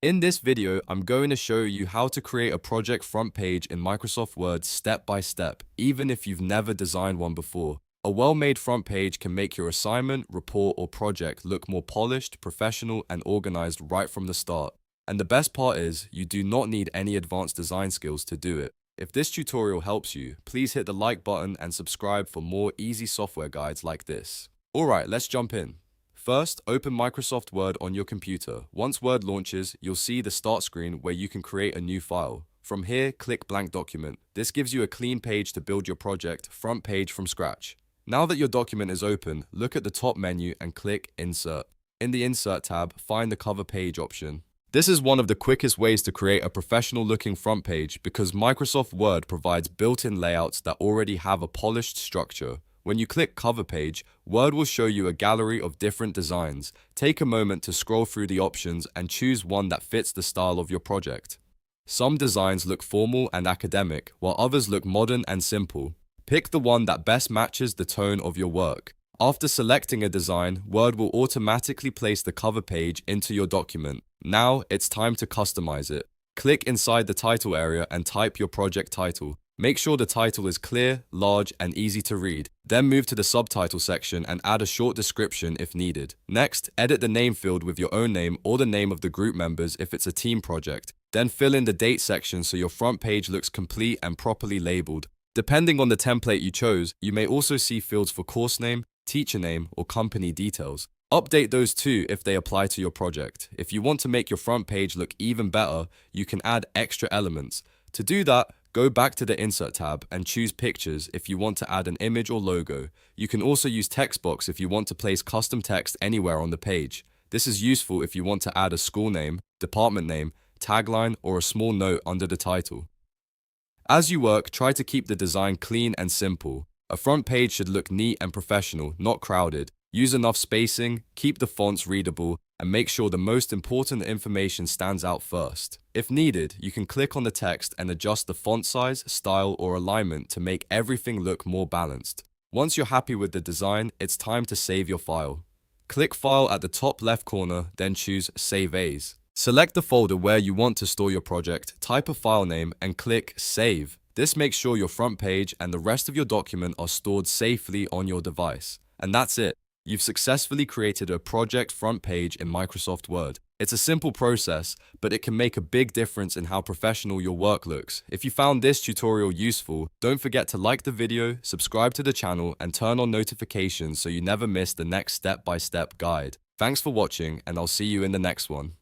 In this video, I'm going to show you how to create a project front page in Microsoft Word step by step, even if you've never designed one before. A well-made front page can make your assignment, report, or project look more polished, professional, and organized right from the start. And the best part is, you do not need any advanced design skills to do it. If this tutorial helps you, please hit the like button and subscribe for more easy software guides like this. Alright, let's jump in. First, open Microsoft Word on your computer. Once Word launches, you'll see the start screen where you can create a new file. From here, click Blank Document. This gives you a clean page to build your project, front page from scratch. Now that your document is open, look at the top menu and click Insert. In the Insert tab, find the Cover Page option. This is one of the quickest ways to create a professional-looking front page because Microsoft Word provides built-in layouts that already have a polished structure. When you click Cover Page, Word will show you a gallery of different designs. Take a moment to scroll through the options and choose one that fits the style of your project. Some designs look formal and academic, while others look modern and simple. Pick the one that best matches the tone of your work. After selecting a design, Word will automatically place the cover page into your document. Now, it's time to customize it. Click inside the title area and type your project title. Make sure the title is clear, large, and easy to read. Then move to the subtitle section and add a short description if needed. Next, edit the name field with your own name or the name of the group members if it's a team project. Then fill in the date section so your front page looks complete and properly labeled. Depending on the template you chose, you may also see fields for course name, teacher name, or company details. Update those too if they apply to your project. If you want to make your front page look even better, you can add extra elements. To do that, go back to the Insert tab and choose Pictures if you want to add an image or logo. You can also use Text Box if you want to place custom text anywhere on the page. This is useful if you want to add a school name, department name, tagline, or a small note under the title. As you work, try to keep the design clean and simple. A front page should look neat and professional, not crowded. Use enough spacing, keep the fonts readable, and make sure the most important information stands out first. If needed, you can click on the text and adjust the font size, style, or alignment to make everything look more balanced. Once you're happy with the design, it's time to save your file. Click File at the top left corner, then choose Save As. Select the folder where you want to store your project, type a file name, and click Save. This makes sure your front page and the rest of your document are stored safely on your device. And that's it. You've successfully created a project front page in Microsoft Word. It's a simple process, but it can make a big difference in how professional your work looks. If you found this tutorial useful, don't forget to like the video, subscribe to the channel, and turn on notifications so you never miss the next step-by-step guide. Thanks for watching, and I'll see you in the next one.